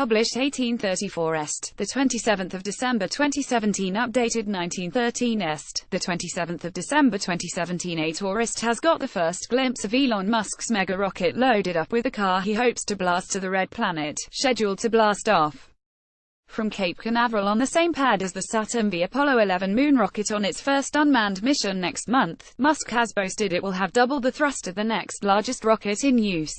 published 1834 est. The 27th of December 2017 updated 1913 est. The 27th of December 2017 a tourist has got the first glimpse of Elon Musk's mega rocket loaded up with the car he hopes to blast to the Red Planet, scheduled to blast off from Cape Canaveral on the same pad as the Saturn V Apollo 11 moon rocket on its first unmanned mission next month. Musk has boasted it will have double the thrust of the next largest rocket in use.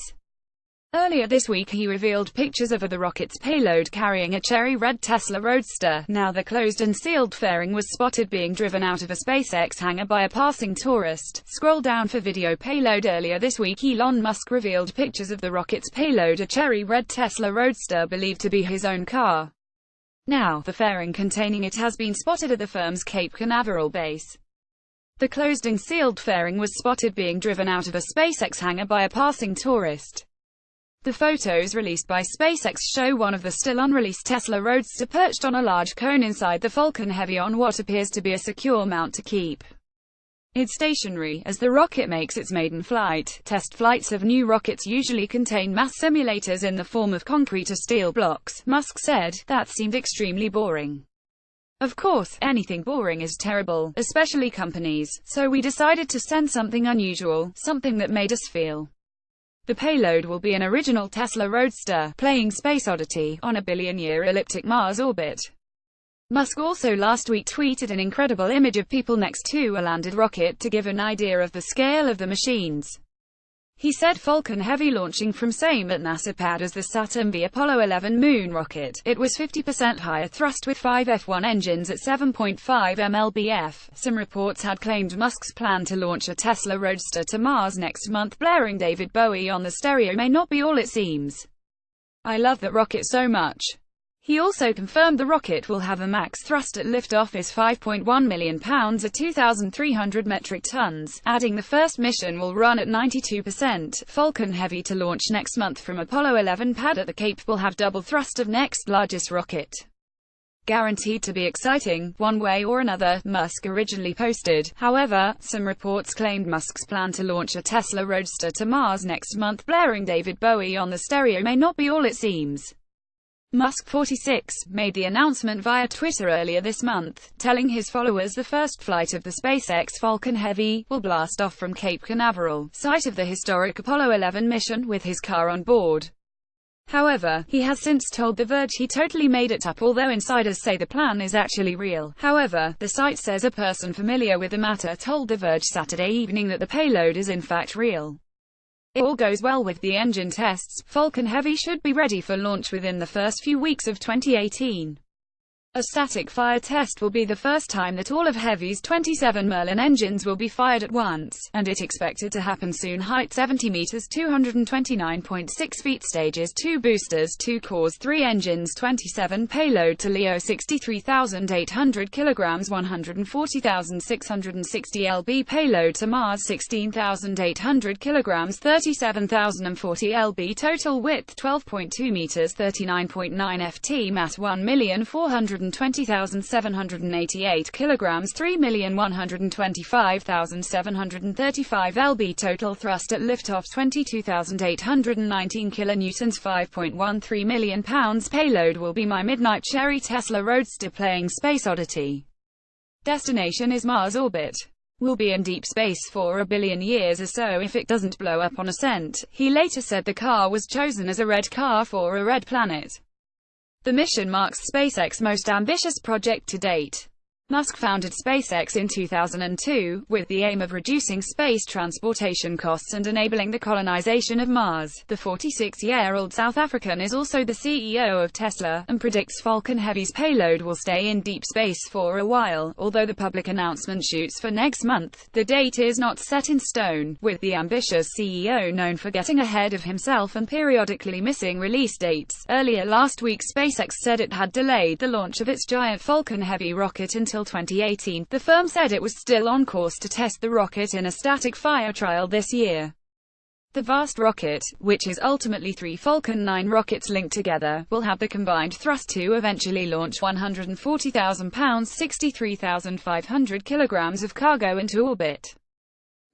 Earlier this week he revealed pictures of the rocket's payload carrying a cherry red Tesla Roadster. Now the closed and sealed fairing was spotted being driven out of a SpaceX hangar by a passing tourist. Scroll down for video payload. Earlier this week Elon Musk revealed pictures of the rocket's payload, a cherry red Tesla Roadster believed to be his own car. Now, the fairing containing it has been spotted at the firm's Cape Canaveral base. The closed and sealed fairing was spotted being driven out of a SpaceX hangar by a passing tourist. The photos released by SpaceX show one of the still unreleased Tesla Roadster perched on a large cone inside the Falcon Heavy on what appears to be a secure mount to keep it stationary as the rocket makes its maiden flight. Test flights of new rockets usually contain mass simulators in the form of concrete or steel blocks, Musk said. That seemed extremely boring. Of course, anything boring is terrible, especially companies, so we decided to send something unusual, something that made us feel. The payload will be an original Tesla Roadster, playing Space Oddity, on a billion-year elliptic Mars orbit. Musk also last week tweeted an incredible image of people next to a landed rocket to give an idea of the scale of the machines. He said Falcon Heavy launching from same at NASA pad as the Saturn V Apollo 11 moon rocket. It was 50% higher thrust with 5 F1 engines at 7.5 mlbf. Some reports had claimed Musk's plan to launch a Tesla Roadster to Mars next month. Blaring David Bowie on the stereo may not be all it seems. I love that rocket so much. He also confirmed the rocket will have a max thrust at liftoff is 5.1 million pounds or 2,300 metric tons, adding the first mission will run at 92%. Falcon Heavy to launch next month from Apollo 11 pad at the Cape will have double thrust of next largest rocket. Guaranteed to be exciting, one way or another, Musk originally posted. However, some reports claimed Musk's plan to launch a Tesla Roadster to Mars next month. Blaring David Bowie on the stereo may not be all it seems. Musk, 46, made the announcement via Twitter earlier this month, telling his followers the first flight of the SpaceX Falcon Heavy will blast off from Cape Canaveral, site of the historic Apollo 11 mission, with his car on board. However, he has since told The Verge he totally made it up, although insiders say the plan is actually real. However, the site says a person familiar with the matter told The Verge Saturday evening that the payload is in fact real. If all goes well with the engine tests, Falcon Heavy should be ready for launch within the first few weeks of 2018. A static fire test will be the first time that all of Heavy's 27 Merlin engines will be fired at once, and it expected to happen soon. Height 70 meters, 229.6 feet. Stages: 2 boosters, 2 cores, 3 engines, 27 payload to LEO 63,800 kilograms, 140,660 lb payload to Mars 16,800 kilograms, 37,040 lb total width 12.2 meters, 39.9 ft mass 1,420,788 kilograms, 3,125,735 lb total thrust at liftoff 22,819 kilonewtons, 5.13 million pounds payload will be my midnight cherry Tesla Roadster playing Space Oddity. Destination is Mars orbit. Will be in deep space for a billion years or so if it doesn't blow up on ascent. He later said the car was chosen as a red car for a red planet. The mission marks SpaceX's most ambitious project to date. Musk founded SpaceX in 2002, with the aim of reducing space transportation costs and enabling the colonization of Mars. The 46-year-old South African is also the CEO of Tesla, and predicts Falcon Heavy's payload will stay in deep space for a while, although the public announcement shoots for next month. The date is not set in stone, with the ambitious CEO known for getting ahead of himself and periodically missing release dates. Earlier last week SpaceX said it had delayed the launch of its giant Falcon Heavy rocket until 2018. The firm said it was still on course to test the rocket in a static fire trial this year. The vast rocket, which is ultimately 3 Falcon 9 rockets linked together, will have the combined thrust to eventually launch 140,000 pounds, 63,500 kilograms of cargo into orbit.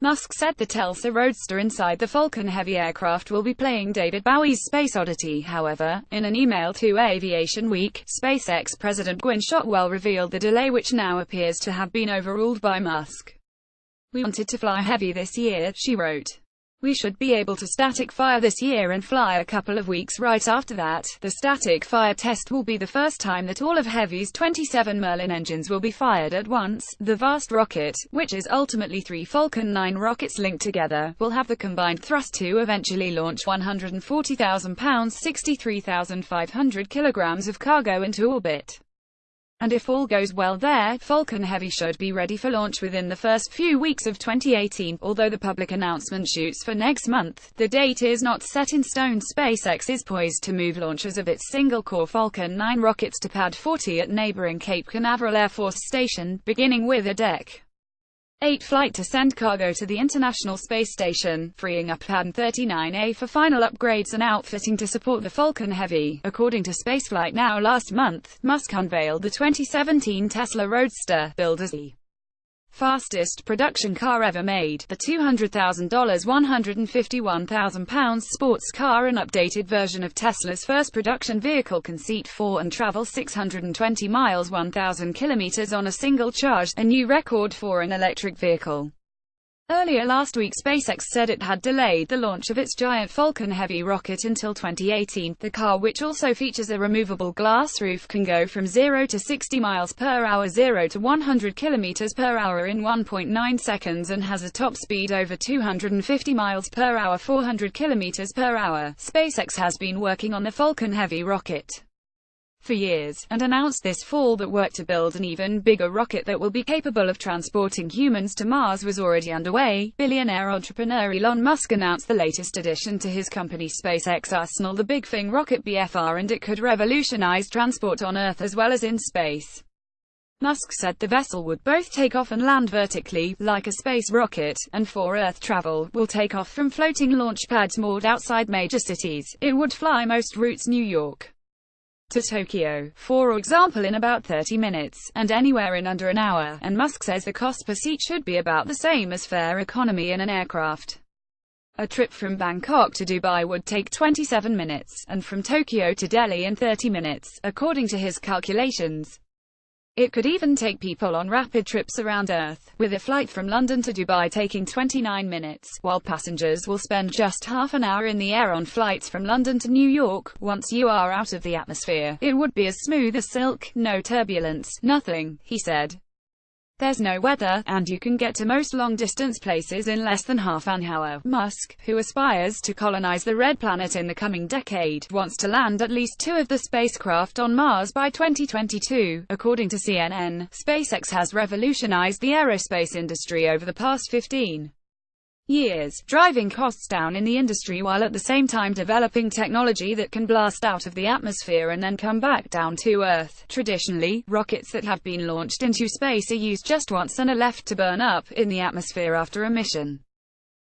Musk said the Tesla Roadster inside the Falcon Heavy aircraft will be playing David Bowie's Space Oddity. However, in an email to Aviation Week, SpaceX President Gwynne Shotwell revealed the delay, which now appears to have been overruled by Musk. "We wanted to fly Heavy this year," she wrote. "We should be able to static fire this year and fly a couple of weeks right after that. The static fire test will be the first time that all of Heavy's 27 Merlin engines will be fired at once. The vast rocket, which is ultimately 3 Falcon 9 rockets linked together, will have the combined thrust to eventually launch 140,000 pounds (63,500 kilograms) of cargo into orbit. And if all goes well there, Falcon Heavy should be ready for launch within the first few weeks of 2018. Although the public announcement shoots for next month, the date is not set in stone. SpaceX is poised to move launches of its single-core Falcon 9 rockets to Pad 40 at neighboring Cape Canaveral Air Force Station, beginning with a Deck 8 flight to send cargo to the International Space Station, freeing up Pad 39A for final upgrades and outfitting to support the Falcon Heavy. According to Spaceflight Now, last month, Musk unveiled the 2017 Tesla Roadster, billed as the fastest production car ever made. The $200,000 £151,000 sports car, an updated version of Tesla's first production vehicle, can seat 4 and travel 620 miles 1,000 kilometers on a single charge, a new record for an electric vehicle. Earlier last week, SpaceX said it had delayed the launch of its giant Falcon Heavy rocket until 2018. The car, which also features a removable glass roof, can go from 0 to 60 miles per hour, 0 to 100 kilometers per hour in 1.9 seconds, and has a top speed over 250 miles per hour, 400 kilometers per hour. SpaceX has been working on the Falcon Heavy rocket for years, and announced this fall that work to build an even bigger rocket that will be capable of transporting humans to Mars was already underway. Billionaire entrepreneur Elon Musk announced the latest addition to his company SpaceX Arsenal, the Big Thing rocket BFR, and it could revolutionize transport on Earth as well as in space. Musk said the vessel would both take off and land vertically, like a space rocket, and for Earth travel, will take off from floating launch pads moored outside major cities. It would fly most routes New York to Tokyo, for example, in about 30 minutes, and anywhere in under an hour, and Musk says the cost per seat should be about the same as fare economy in an aircraft. A trip from Bangkok to Dubai would take 27 minutes, and from Tokyo to Delhi in 30 minutes, according to his calculations. It could even take people on rapid trips around Earth, with a flight from London to Dubai taking 29 minutes, while passengers will spend just half an hour in the air on flights from London to New York. Once you are out of the atmosphere, it would be as smooth as silk, no turbulence, nothing, he said. There's no weather, and you can get to most long-distance places in less than half an hour. Musk, who aspires to colonize the Red Planet in the coming decade, wants to land at least 2 of the spacecraft on Mars by 2022. According to CNN, SpaceX has revolutionized the aerospace industry over the past 15 years, driving costs down in the industry while at the same time developing technology that can blast out of the atmosphere and then come back down to Earth. Traditionally, rockets that have been launched into space are used just once and are left to burn up in the atmosphere after a mission.